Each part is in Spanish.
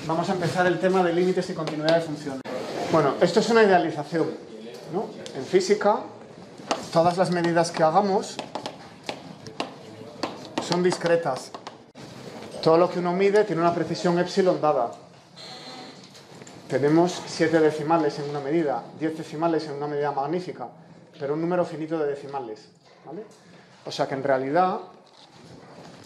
Vamos a empezar el tema de límites y continuidad de funciones. Bueno, esto es una idealización, ¿no? En física, todas las medidas que hagamos son discretas. Todo lo que uno mide tiene una precisión epsilon dada. Tenemos 7 decimales en una medida, 10 decimales en una medida magnífica, pero un número finito de decimales, ¿vale? O sea que en realidad,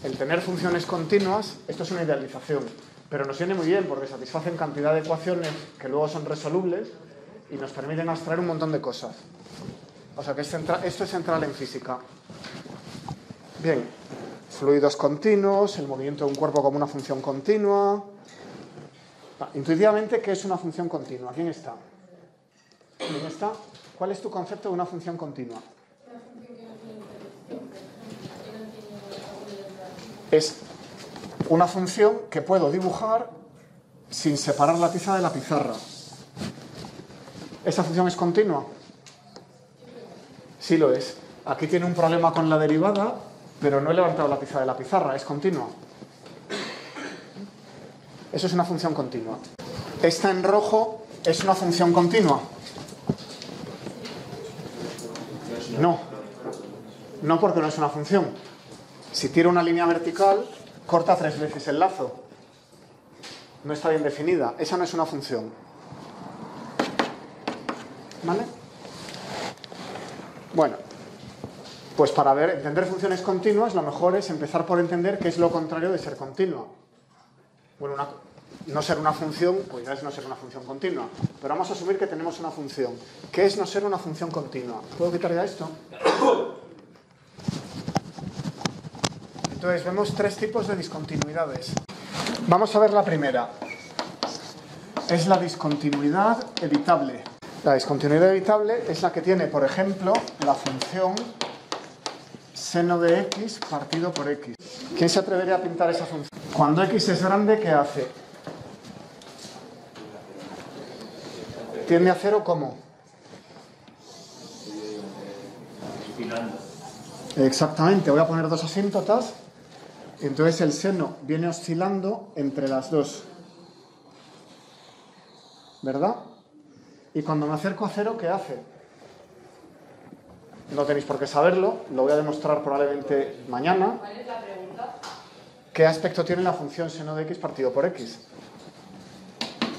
el tener funciones continuas, esto es una idealización, pero nos viene muy bien porque satisfacen cantidad de ecuaciones que luego son resolubles y nos permiten abstraer un montón de cosas. O sea que esto es central en física. Bien, fluidos continuos, el movimiento de un cuerpo como una función continua. Intuitivamente, ¿qué es una función continua? ¿Quién está? ¿Quién está? ¿Cuál es tu concepto de una función continua? Es una función que puedo dibujar sin separar la tiza de la pizarra. ¿Esa función es continua? Sí lo es. Aquí tiene un problema con la derivada, pero no he levantado la tiza de la pizarra, es continua. Eso es una función continua. Esta en rojo es una función continua. No. No, porque no es una función. Si tiro una línea vertical, corta 3 veces el lazo. No está bien definida. Esa no es una función. ¿Vale? Bueno, pues para entender funciones continuas, lo mejor es empezar por entender qué es lo contrario de ser continua. Bueno, no ser una función, pues ya es no ser una función continua. Pero vamos a asumir que tenemos una función. ¿Qué es no ser una función continua? ¿Puedo quitar ya esto? Entonces, vemos 3 tipos de discontinuidades. Vamos a ver la primera. Es la discontinuidad evitable. La discontinuidad evitable es la que tiene, por ejemplo, la función seno de x partido por x. ¿Quién se atrevería a pintar esa función? Cuando x es grande, ¿qué hace? ¿Tiende a cero cómo? Exactamente, voy a poner 2 asíntotas. Entonces el seno viene oscilando entre las dos. ¿Verdad? Y cuando me acerco a cero, ¿qué hace? No tenéis por qué saberlo, lo voy a demostrar probablemente mañana. ¿Cuál es la pregunta? ¿Qué aspecto tiene la función seno de x partido por x?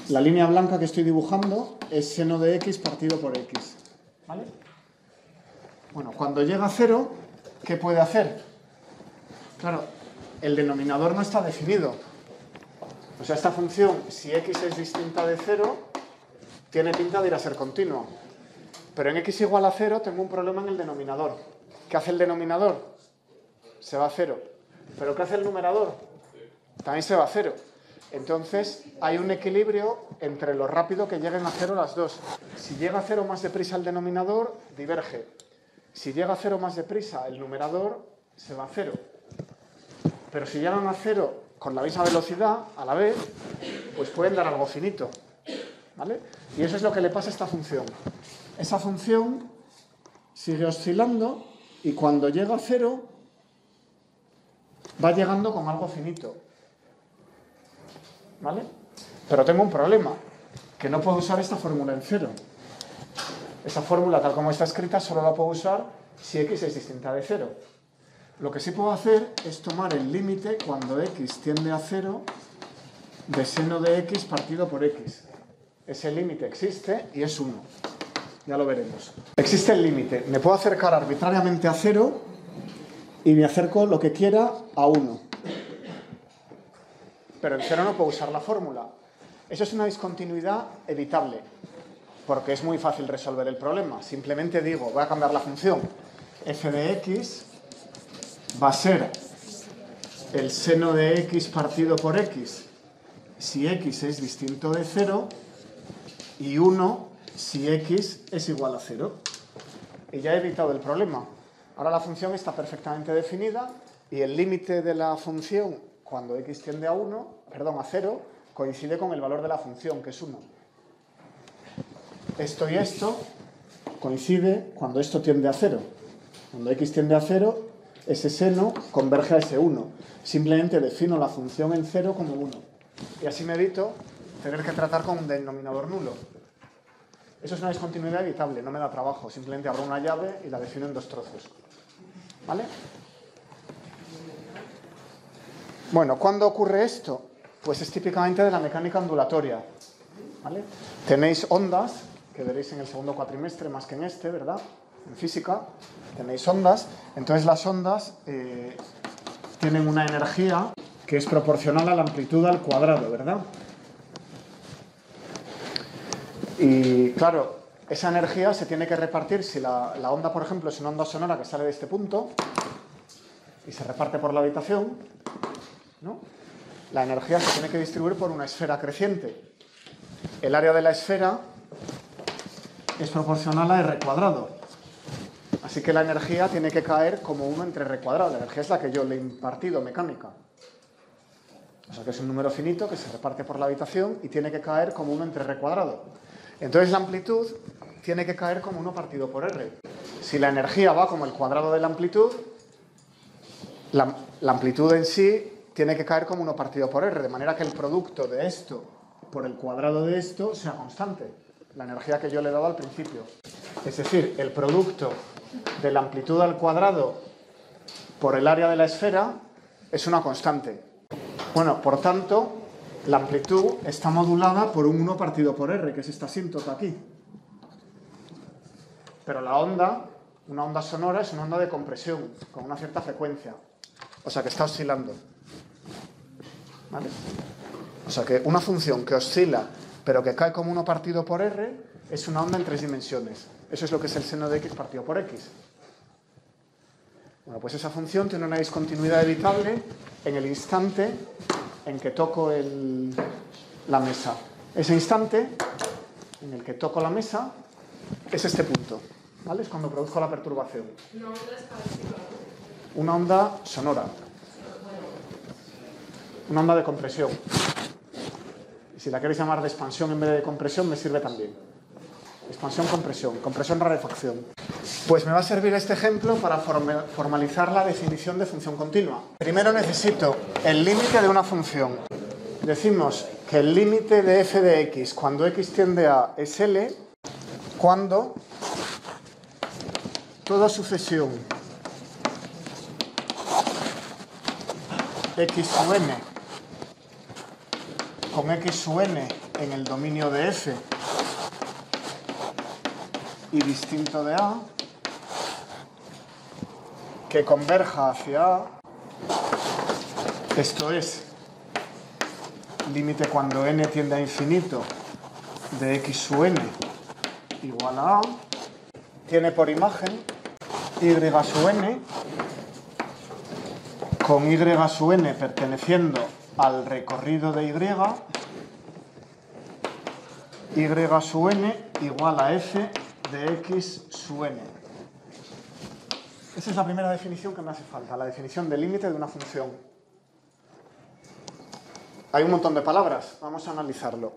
La línea blanca que estoy dibujando es seno de x partido por x. ¿Vale? Bueno, cuando llega a cero, ¿qué puede hacer? Claro, el denominador no está definido. O sea, esta función, si x es distinta de 0, tiene pinta de ir a ser continua. Pero en x igual a 0 tengo un problema en el denominador. ¿Qué hace el denominador? Se va a 0. ¿Pero qué hace el numerador? También se va a 0. Entonces hay un equilibrio entre lo rápido que lleguen a 0 las dos. Si llega a 0 más deprisa el denominador, diverge. Si llega a 0 más deprisa el numerador, se va a 0. Pero si llegan a 0 con la misma velocidad, a la vez, pues pueden dar algo finito. ¿Vale? Y eso es lo que le pasa a esta función. Esa función sigue oscilando y cuando llega a 0 va llegando con algo finito. ¿Vale? Pero tengo un problema, que no puedo usar esta fórmula en 0. Esa fórmula, tal como está escrita, solo la puedo usar si x es distinta de 0. Lo que sí puedo hacer es tomar el límite cuando x tiende a 0 de seno de x partido por x. Ese límite existe y es 1. Ya lo veremos. Existe el límite. Me puedo acercar arbitrariamente a 0 y me acerco lo que quiera a 1. Pero en 0 no puedo usar la fórmula. Eso es una discontinuidad evitable, porque es muy fácil resolver el problema. Simplemente digo, voy a cambiar la función. F de x va a ser el seno de x partido por x si x es distinto de 0 y 1 si x es igual a 0. Y ya he evitado el problema. Ahora la función está perfectamente definida y el límite de la función cuando x tiende a 0 coincide con el valor de la función, que es 1. Esto y esto coincide cuando esto tiende a 0. Cuando x tiende a 0, ese seno converge a ese 1. Simplemente defino la función en 0 como 1. Y así me evito tener que tratar con un denominador nulo. Eso es una discontinuidad evitable, no me da trabajo. Simplemente abro una llave y la defino en 2 trozos. ¿Vale? Bueno, ¿cuándo ocurre esto? Pues es típicamente de la mecánica ondulatoria. ¿Vale? Tenéis ondas, que veréis en el segundo cuatrimestre más que en este, ¿verdad? En física tenéis ondas. Entonces las ondas tienen una energía que es proporcional a la amplitud al cuadrado, ¿verdad? Y claro, esa energía se tiene que repartir si la onda, por ejemplo, es una onda sonora que sale de este punto y se reparte por la habitación, ¿no? La energía se tiene que distribuir por una esfera creciente. El área de la esfera es proporcional a r cuadrado. Así que la energía tiene que caer como 1 entre r cuadrado. La energía es la que yo le he impartido mecánica. O sea que es un número finito que se reparte por la habitación y tiene que caer como 1 entre r cuadrado. Entonces la amplitud tiene que caer como 1 partido por r. Si la energía va como el cuadrado de la amplitud, la amplitud en sí tiene que caer como 1 partido por r, de manera que el producto de esto por el cuadrado de esto sea constante, la energía que yo le he dado al principio. Es decir, el producto de la amplitud al cuadrado por el área de la esfera es una constante. Bueno, por tanto, la amplitud está modulada por un 1 partido por r, que es esta asíntota aquí. Pero la onda, una onda sonora, es una onda de compresión, con una cierta frecuencia. O sea que está oscilando. ¿Vale? O sea que una función que oscila, pero que cae como 1 partido por r, es una onda en 3 dimensiones. Eso es lo que es el seno de x partido por x. Bueno, pues esa función tiene una discontinuidad evitable en el instante en que toco la mesa. Ese instante en el que toco la mesa es este punto, ¿vale? Es cuando produzco la perturbación. Una onda sonora. Una onda de compresión. Y si la queréis llamar de expansión en vez de compresión, me sirve también. Expansión, compresión, rarefacción. Pues me va a servir este ejemplo para formalizar la definición de función continua. Primero necesito el límite de una función. Decimos que el límite de f de x cuando x tiende a es L cuando toda sucesión x sub n con x sub n en el dominio de f y distinto de A que converja hacia A, esto es límite cuando n tiende a infinito de x sub n igual a A, tiene por imagen y sub n con y sub n perteneciendo al recorrido de y sub n igual a f de x sub n. Esa es la primera definición que me hace falta, la definición del límite de una función. Hay un montón de palabras, vamos a analizarlo.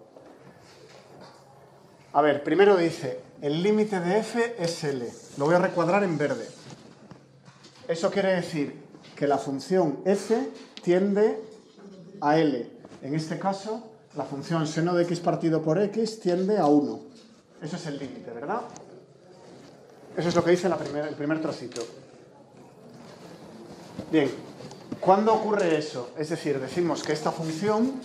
A ver, primero dice, el límite de f es L. Lo voy a recuadrar en verde. Eso quiere decir que la función f tiende a L. En este caso, la función seno de x partido por x tiende a 1. Eso es el límite, ¿verdad? Eso es lo que dice el primer trocito. Bien, ¿cuándo ocurre eso? Es decir, decimos que esta función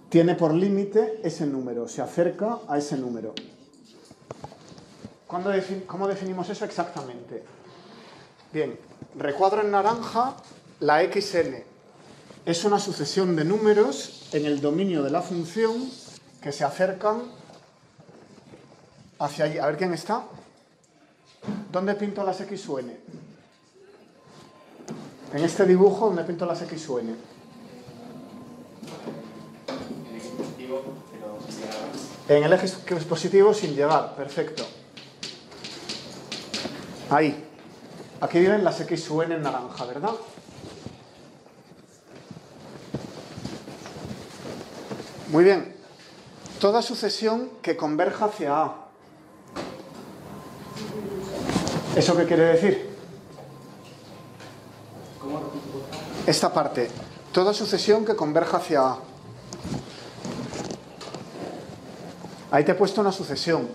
tiene por límite ese número, se acerca a ese número. ¿Cómo definimos eso exactamente? Bien, recuadro en naranja la xn. Es una sucesión de números en el dominio de la función que se acercan hacia allí. A ver quién está. ¿Dónde pinto las x sub n? En este dibujo, ¿dónde pinto las X u N? En el eje positivo sin llegar, perfecto. Ahí. Aquí vienen las X u N en naranja, ¿verdad? Muy bien. Toda sucesión que converja hacia A. ¿Eso qué quiere decir? Esta parte. Toda sucesión que converja hacia A. Ahí te he puesto una sucesión,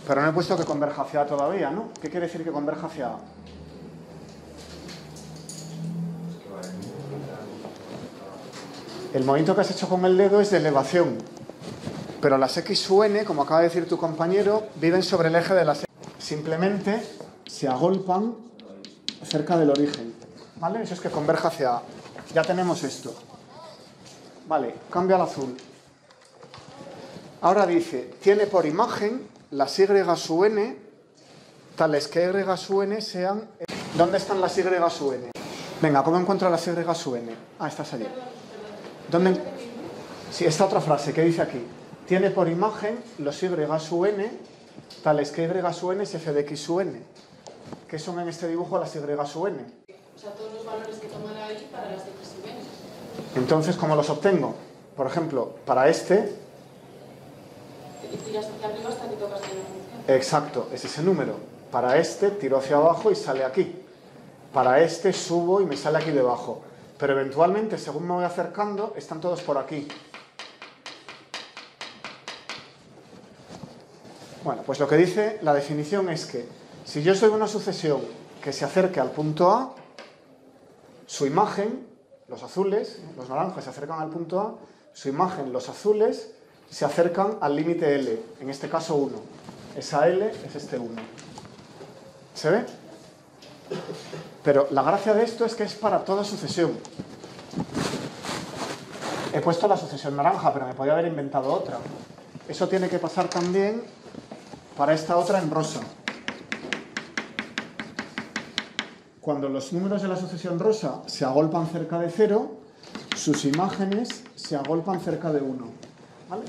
pero no he puesto que converja hacia A todavía, ¿no? ¿Qué quiere decir que converja hacia A? El movimiento que has hecho con el dedo es de elevación, pero las X u N, como acaba de decir tu compañero, viven sobre el eje de las X. Simplemente se agolpan cerca del origen, ¿vale? Eso es que converja hacia A. Ya tenemos esto. Vale, cambio al azul. Ahora dice, tiene por imagen las Y u N, tales que Y su N sean... ¿Dónde están las Y su N? Venga, ¿cómo encuentro las Y su N? Ah, estás allí. ¿Dónde? Sí, esta otra frase, ¿qué dice aquí? Tiene por imagen los Y su N, tales que Y su N es f de X su N. ¿Qué son en este dibujo las Y su N? O sea, todos los valores que toman ahí para las X su N. Entonces, ¿cómo los obtengo? Por ejemplo, para este... Y tiras hacia arriba hasta que tocas la función. Exacto, es ese número. Para este tiro hacia abajo y sale aquí. Para este subo y me sale aquí debajo. Pero eventualmente, según me voy acercando, están todos por aquí. Bueno, pues lo que dice la definición es que si yo soy una sucesión que se acerque al punto A, su imagen, los azules, los naranjas se acercan al punto A, su imagen, los azules, se acercan al límite L, en este caso 1. Esa L es este 1. ¿Se ve? Pero la gracia de esto es que es para toda sucesión. He puesto la sucesión naranja, pero me podía haber inventado otra. Eso tiene que pasar también para esta otra en rosa. Cuando los números de la sucesión rosa se agolpan cerca de 0, sus imágenes se agolpan cerca de 1. ¿Vale?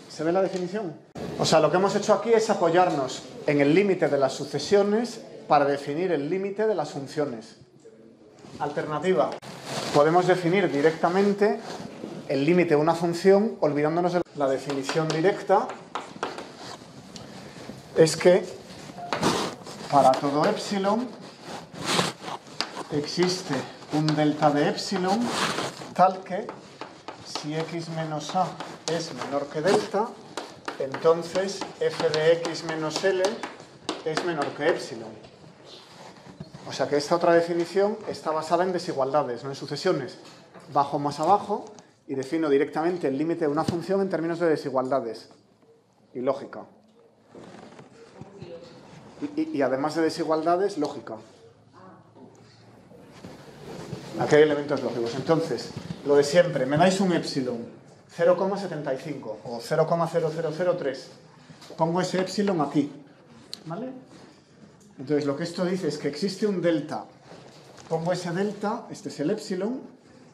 ¿Se ve la definición? O sea, lo que hemos hecho aquí es apoyarnos en el límite de las sucesiones para definir el límite de las funciones. Alternativa. Podemos definir directamente el límite de una función olvidándonos de la definición directa. Es que para todo epsilon existe un delta de epsilon tal que si x menos a es menor que delta, entonces f de x menos l es menor que epsilon. O sea que esta otra definición está basada en desigualdades, no en sucesiones. Bajo más abajo y defino directamente el límite de una función en términos de desigualdades y lógica. Y además de desigualdades, lógica. Aquí hay elementos lógicos. Entonces, lo de siempre, me dais un epsilon 0,75 o 0,0003. Pongo ese epsilon aquí. ¿Vale? Entonces, lo que esto dice es que existe un delta. Pongo ese delta, este es el epsilon,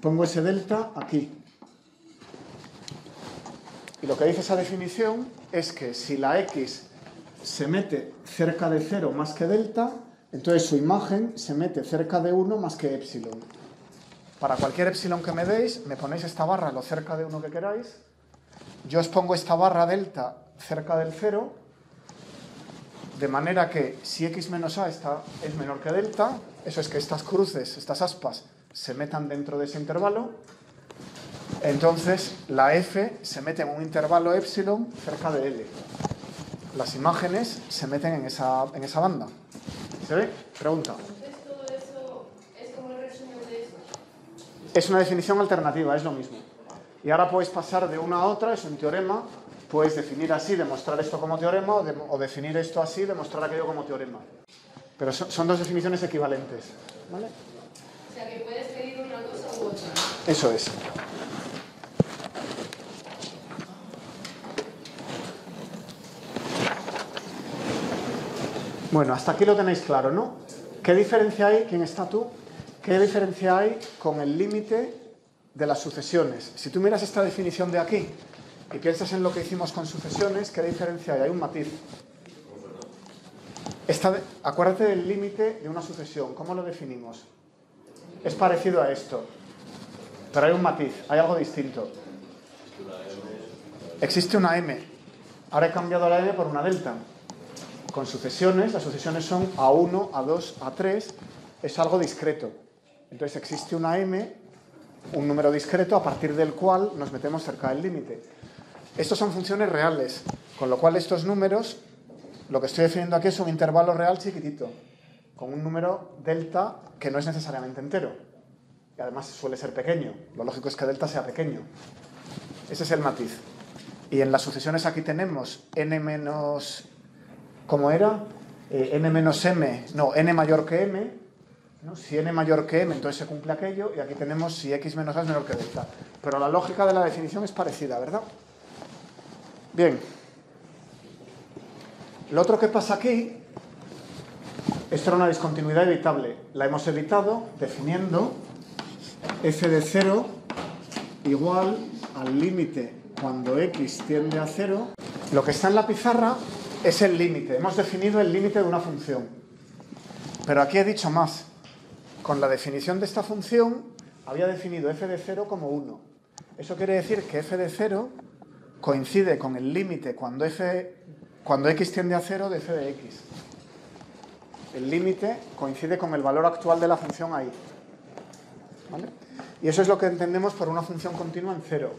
pongo ese delta aquí. Y lo que dice esa definición es que si la x se mete cerca de 0 más que delta, entonces su imagen se mete cerca de 1 más que epsilon. Para cualquier epsilon que me deis, me ponéis esta barra lo cerca de 1 que queráis. Yo os pongo esta barra delta cerca del 0, de manera que si x menos a es menor que delta, eso es que estas cruces, estas aspas, se metan dentro de ese intervalo. Entonces la f se mete en un intervalo epsilon cerca de L. Las imágenes se meten en esa banda. ¿Se ve? Pregunta. Entonces todo eso es como el resumen de eso. Es una definición alternativa, es lo mismo. Y ahora puedes pasar de una a otra, es un teorema. Puedes definir así, demostrar esto como teorema, o definir esto así, demostrar aquello como teorema. Pero son dos definiciones equivalentes. ¿Vale? O sea que puedes pedir una cosa u otra. Eso es. Bueno, hasta aquí lo tenéis claro, ¿no? ¿Qué diferencia hay? ¿Quién está tú? ¿Qué diferencia hay con el límite de las sucesiones? Si tú miras esta definición de aquí y piensas en lo que hicimos con sucesiones, ¿qué diferencia hay? Hay un matiz. Acuérdate del límite de una sucesión. ¿Cómo lo definimos? Es parecido a esto, pero hay un matiz, hay algo distinto. Existe una M. Ahora he cambiado la M por una delta. Con sucesiones, las sucesiones son A1, A2, A3. Es algo discreto. Entonces existe una M, un número discreto, a partir del cual nos metemos cerca del límite. Estos son funciones reales, con lo cual estos números, lo que estoy definiendo aquí es un intervalo real chiquitito, con un número delta que no es necesariamente entero. Y además suele ser pequeño. Lo lógico es que delta sea pequeño. Ese es el matiz. Y en las sucesiones aquí tenemos n menos... ¿Cómo era? N menos m, no, n mayor que m, ¿no? Si n mayor que m, entonces se cumple aquello, y aquí tenemos si x menos a es menor que delta. Pero la lógica de la definición es parecida, ¿verdad? Bien. Lo otro que pasa aquí, esto era una discontinuidad evitable. La hemos evitado definiendo f de 0 igual al límite cuando x tiende a 0. Lo que está en la pizarra es el límite. Hemos definido el límite de una función. Pero aquí he dicho más. Con la definición de esta función había definido f de 0 como 1. Eso quiere decir que f de 0 coincide con el límite cuando x tiende a 0 de f de x. El límite coincide con el valor actual de la función ahí. ¿Vale? Y eso es lo que entendemos por una función continua en 0.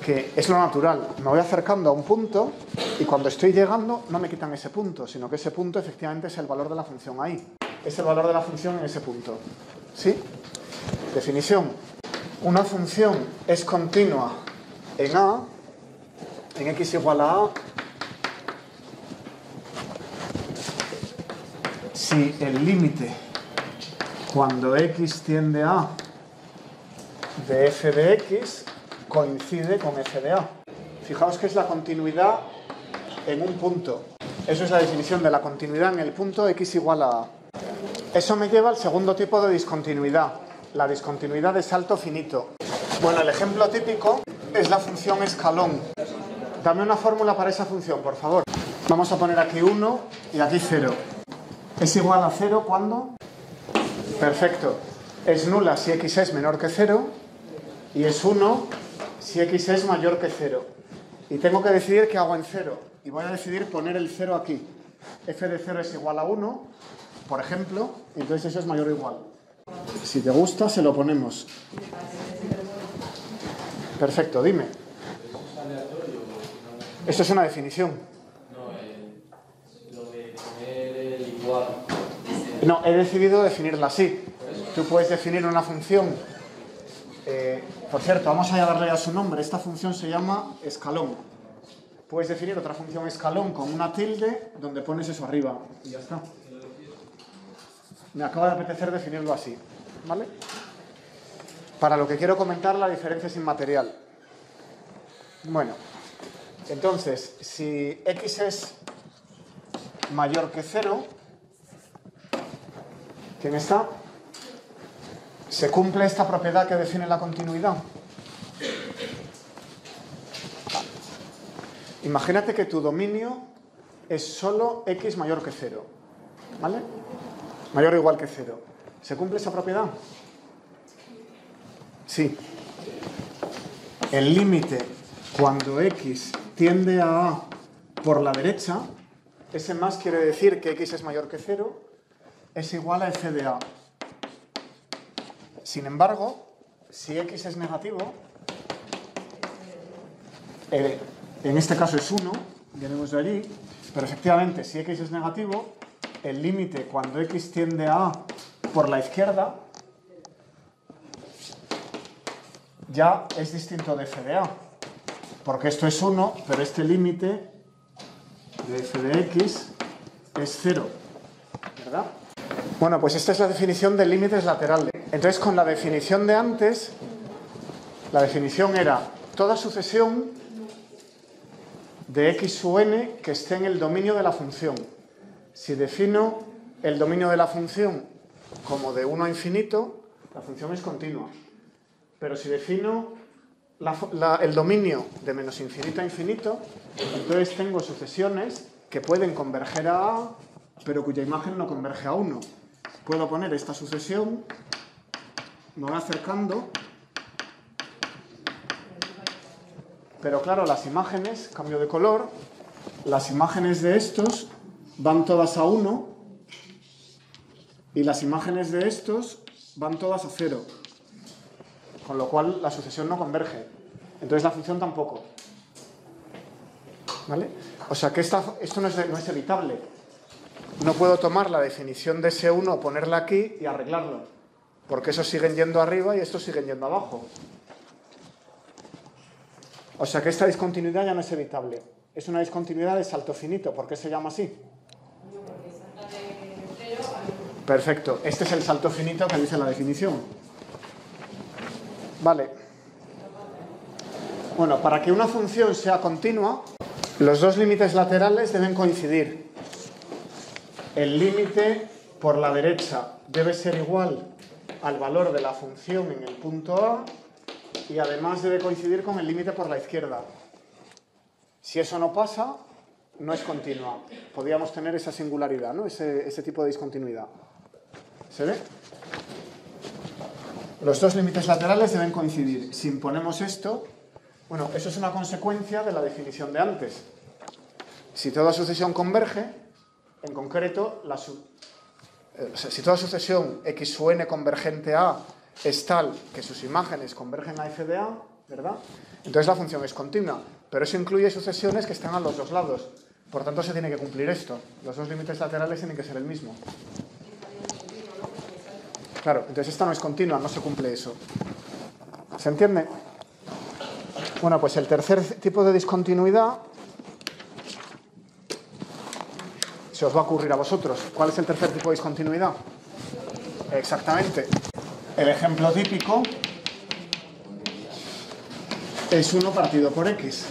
Que es lo natural. Me voy acercando a un punto y cuando estoy llegando no me quitan ese punto, sino que ese punto efectivamente es el valor de la función ahí. Es el valor de la función en ese punto. ¿Sí? Definición. Una función es continua en A, en x igual a A, si el límite cuando x tiende a de f de x coincide con f de a. Fijaos que es la continuidad en un punto. Eso es la definición de la continuidad en el punto x igual a a. Eso me lleva al segundo tipo de discontinuidad, la discontinuidad de salto finito. Bueno, el ejemplo típico es la función escalón. Dame una fórmula para esa función, por favor. Vamos a poner aquí 1 y aquí 0. ¿Es igual a 0 cuándo? Perfecto. Es nula si x es menor que 0 y es 1 si x es mayor que 0. Y tengo que decidir qué hago en 0. Y voy a decidir poner el 0 aquí. F de 0 es igual a 1, por ejemplo, y entonces eso es mayor o igual. Si te gusta, se lo ponemos. Perfecto, dime. Esto es una definición. Lo de poner el igual. No, he decidido definirla así. Tú puedes definir una función. Por cierto, vamos a darle a su nombre. Esta función se llama escalón. Puedes definir otra función escalón con una tilde donde pones eso arriba. Y ya está. Me acaba de apetecer definirlo así. ¿Vale? Para lo que quiero comentar, la diferencia es inmaterial. Bueno, entonces, si x es mayor que 0, ¿quién está? Se cumple esta propiedad que define la continuidad. Imagínate que tu dominio es solo x mayor que 0. ¿Vale? Mayor o igual que 0. ¿Se cumple esa propiedad? Sí. El límite cuando x tiende a a por la derecha, ese más quiere decir que x es mayor que 0, es igual a f de a. Sin embargo, si x es negativo, en este caso es 1, venimos de allí, pero efectivamente si x es negativo, el límite cuando x tiende a a por la izquierda ya es distinto de f de a, porque esto es 1, pero este límite de f de x es 0, ¿verdad? Bueno, pues esta es la definición de límites laterales. Entonces, con la definición de antes, la definición era toda sucesión de x sub n que esté en el dominio de la función. Si defino el dominio de la función como de 1 a infinito, La función es continua. Pero si defino el dominio de menos infinito a infinito, entonces tengo sucesiones que pueden converger a A, pero cuya imagen no converge a 1. Puedo poner esta sucesión, me voy acercando, pero claro, las imágenes, cambio de color, las imágenes de estos van todas a 1 y las imágenes de estos van todas a 0. Con lo cual la sucesión no converge. Entonces la función tampoco. ¿Vale? O sea que esto no es evitable. No puedo tomar la definición de S1, ponerla aquí y arreglarlo. Porque esos siguen yendo arriba y estos siguen yendo abajo. O sea que esta discontinuidad ya no es evitable. Es una discontinuidad de salto finito. ¿Por qué se llama así? Perfecto. Este es el salto finito que dice la definición. Vale. Bueno, para que una función sea continua, los dos límites laterales deben coincidir. El límite por la derecha debe ser igual al valor de la función en el punto A y además debe coincidir con el límite por la izquierda. Si eso no pasa, no es continua. Podríamos tener esa singularidad, ¿no? Ese tipo de discontinuidad. ¿Se ve? Los dos límites laterales deben coincidir. Si imponemos esto, bueno, eso es una consecuencia de la definición de antes. Si toda sucesión converge, en concreto, si toda sucesión x sub n convergente a es tal que sus imágenes convergen a f de a, ¿verdad? Entonces la función es continua, pero eso incluye sucesiones que están a los dos lados. Por tanto, se tiene que cumplir esto. Los dos límites laterales tienen que ser el mismo. Claro, entonces esta no es continua, no se cumple eso. ¿Se entiende? Bueno, pues el tercer tipo de discontinuidad se os va a ocurrir a vosotros. ¿Cuál es el tercer tipo de discontinuidad? Exactamente. El ejemplo típico es 1 partido por x,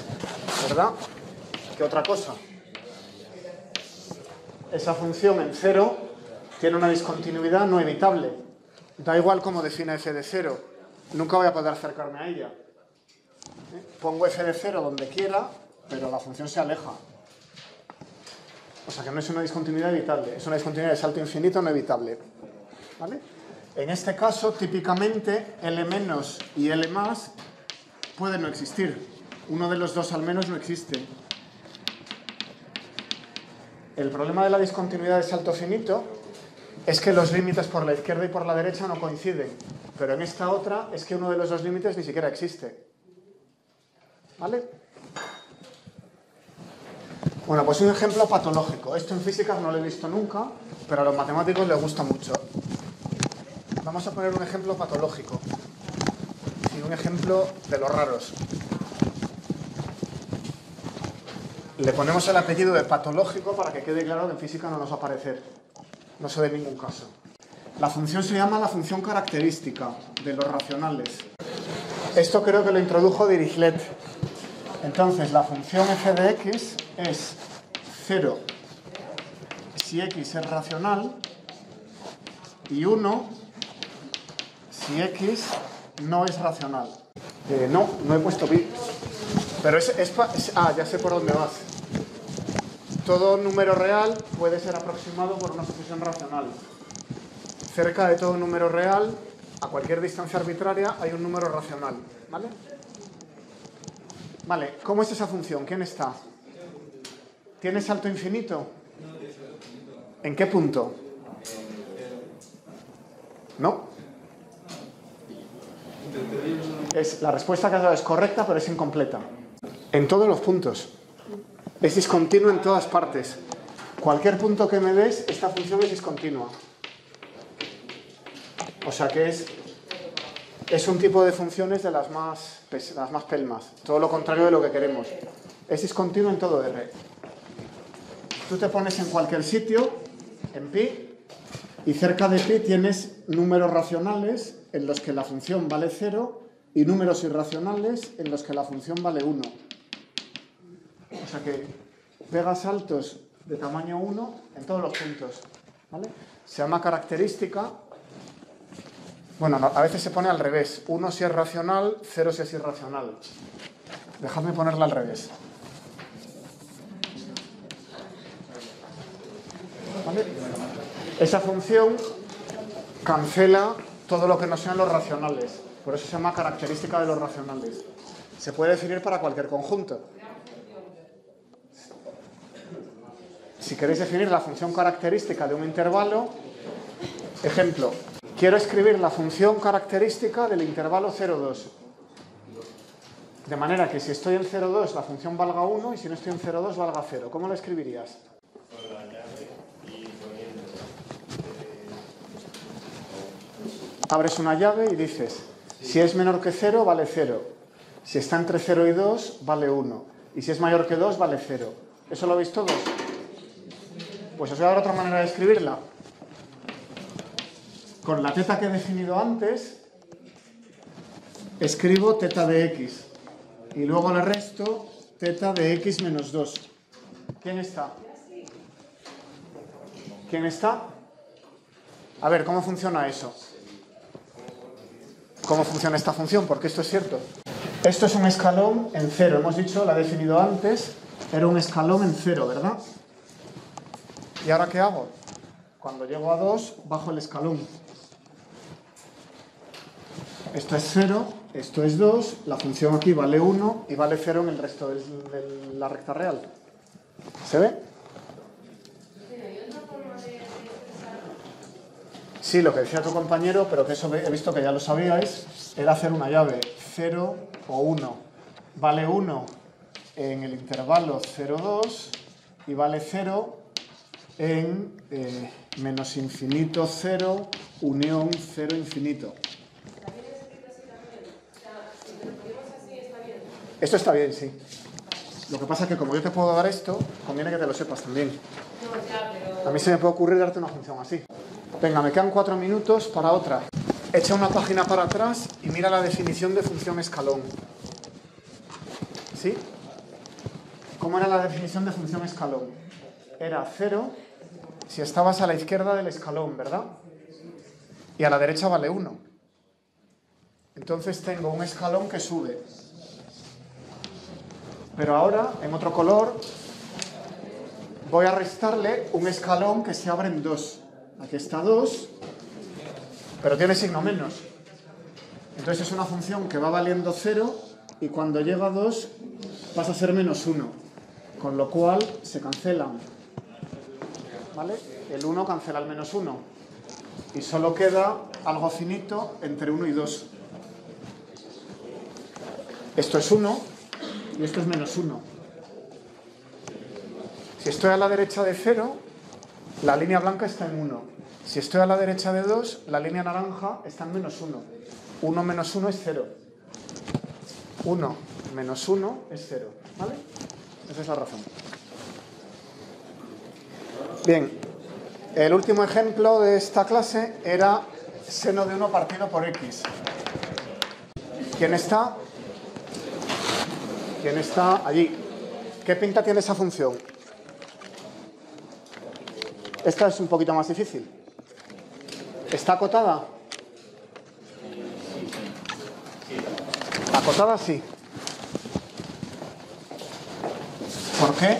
¿verdad? ¿Qué otra cosa? Esa función en 0 tiene una discontinuidad no evitable. Da igual cómo define f de 0, nunca voy a poder acercarme a ella. Pongo f de 0 donde quiera, pero la función se aleja. O sea que no es una discontinuidad evitable, es una discontinuidad de salto infinito no evitable. ¿Vale? En este caso, típicamente, L- y L+ pueden no existir. Uno de los dos al menos no existe. El problema de la discontinuidad de salto finito es que los límites por la izquierda y por la derecha no coinciden. Pero en esta otra es que uno de los dos límites ni siquiera existe. ¿Vale? Bueno, pues un ejemplo patológico. Esto en física no lo he visto nunca, pero a los matemáticos les gusta mucho. Vamos a poner un ejemplo patológico. Y un ejemplo de los raros. Le ponemos el apellido de patológico para que quede claro que en física no nos va a aparecer. No se ve en ningún caso. La función se llama la función característica de los racionales. Esto creo que lo introdujo Dirichlet. Entonces, la función f de x es 0 si x es racional y 1 si x no es racional. No he puesto pi. Pero ya sé por dónde vas. Todo número real puede ser aproximado por una sucesión racional. Cerca de todo número real, a cualquier distancia arbitraria, hay un número racional. ¿Vale? Vale, ¿cómo es esa función? ¿Quién está? ¿Tiene salto infinito? ¿En qué punto? ¿No? La respuesta que has dado es correcta, pero es incompleta. En todos los puntos. Es discontinua en todas partes. Cualquier punto que me des, esta función es discontinua. O sea que es un tipo de funciones de las más pelmas. Todo lo contrario de lo que queremos. Es discontinuo en todo R. Tú te pones en cualquier sitio, en pi, y cerca de pi tienes números racionales en los que la función vale 0 y números irracionales en los que la función vale 1. O sea que pega saltos de tamaño 1 en todos los puntos. ¿Vale? Se llama característica Bueno, no, a veces se pone al revés. 1 si es racional, 0 si es irracional. Dejadme ponerla al revés. ¿Vale? Esa función cancela todo lo que no sean los racionales. Por eso se llama característica de los racionales. Se puede definir para cualquier conjunto. Si queréis definir la función característica de un intervalo, ejemplo, quiero escribir la función característica del intervalo 0,2. De manera que si estoy en 0,2 la función valga 1 y si no estoy en 0,2 valga 0. ¿Cómo lo escribirías? Abres una llave y dices, si es menor que 0 vale 0. Si está entre 0 y 2 vale 1. Y si es mayor que 2 vale 0. ¿Eso lo veis todos? Pues os voy a dar otra manera de escribirla. Con la teta que he definido antes, escribo teta de x. Y luego le resto teta de x menos 2. ¿Quién está? ¿Quién está? A ver, ¿cómo funciona eso? ¿Cómo funciona esta función? Porque esto es cierto. Esto es un escalón en 0. Hemos dicho, la he definido antes, era un escalón en 0, ¿verdad? ¿Y ahora qué hago? Cuando llego a 2, bajo el escalón. Esto es 0, esto es 2, la función aquí vale 1 y vale 0 en el resto de la recta real. ¿Se ve? Sí, lo que decía tu compañero, pero que eso he visto que ya lo sabíais, era hacer una llave 0 o 1. Vale 1 en el intervalo 0,2 y vale 0 en menos infinito 0, unión 0, infinito. Esto está bien, sí. Lo que pasa es que como yo te puedo dar esto, conviene que te lo sepas también. A mí se me puede ocurrir darte una función así. Venga, me quedan 4 minutos para otra. Echa una página para atrás y mira la definición de función escalón. ¿Sí? ¿Cómo era la definición de función escalón? Era 0 si estabas a la izquierda del escalón, ¿verdad? Y a la derecha vale 1. Entonces tengo un escalón que sube. Pero ahora, en otro color, voy a restarle un escalón que se abre en 2. Aquí está 2, pero tiene signo menos. Entonces es una función que va valiendo 0 y cuando llega a 2 pasa a ser menos 1. Con lo cual se cancelan. ¿Vale? El 1 cancela el menos 1. Y solo queda algo finito entre 1 y 2. Esto es 1 y esto es menos 1. Si estoy a la derecha de 0, la línea blanca está en 1. Si estoy a la derecha de 2, la línea naranja está en menos 1. 1 menos 1 es 0. 1 menos 1 es 0. ¿Vale? Esa es la razón. Bien, el último ejemplo de esta clase era seno de 1 partido por x. ¿Quién está? ¿Quién está allí? ¿Qué pinta tiene esa función? Esta es un poquito más difícil. ¿Está acotada? Acotada sí. ¿Por qué?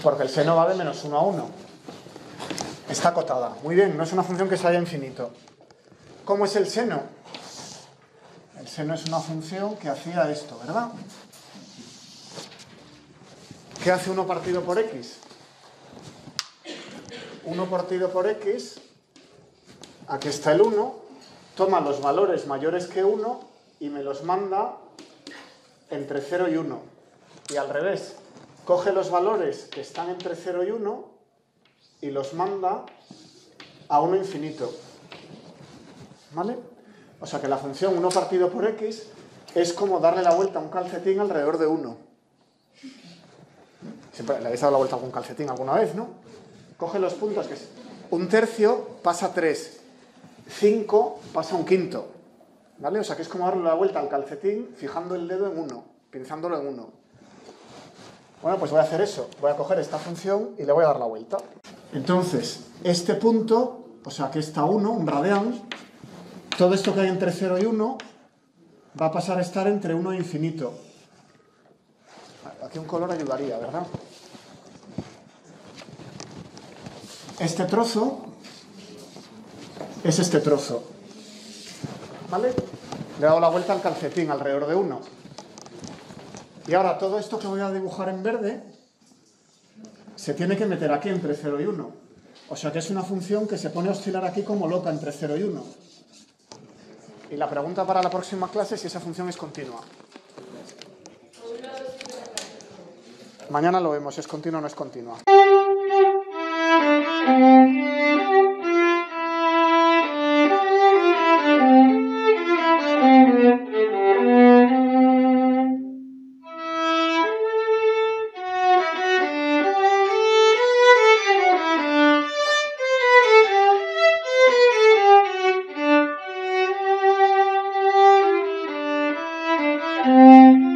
Porque el seno va de menos 1 a 1. Está acotada. Muy bien, no es una función que se haya infinito. ¿Cómo es el seno? El seno es una función que hacía esto, ¿verdad? ¿Qué hace 1 partido por x? 1 partido por x, aquí está el 1, toma los valores mayores que 1 y me los manda entre 0 y 1. Y al revés, coge los valores que están entre 0 y 1 y los manda a 1 infinito. ¿Vale? O sea que la función 1 partido por x es como darle la vuelta a un calcetín alrededor de 1. Siempre le habéis dado la vuelta a algún calcetín alguna vez, ¿no? Coge los puntos que es 1/3 pasa a 3, 5 pasa a 1/5. ¿Vale? O sea que es como darle la vuelta al calcetín fijando el dedo en 1, pinzándolo en 1. Bueno, pues voy a hacer eso. Voy a coger esta función y le voy a dar la vuelta. Entonces, este punto, o sea que está 1, un radián, todo esto que hay entre 0 y 1 va a pasar a estar entre 1 e infinito. Aquí un color ayudaría, ¿verdad? Este trozo es este trozo. ¿Vale? Le he dado la vuelta al calcetín alrededor de 1. Y ahora todo esto que voy a dibujar en verde se tiene que meter aquí entre 0 y 1. O sea que es una función que se pone a oscilar aquí como loca entre 0 y 1. Y la pregunta para la próxima clase es si esa función es continua. Mañana lo vemos, si es continua o no es continua. Thank you.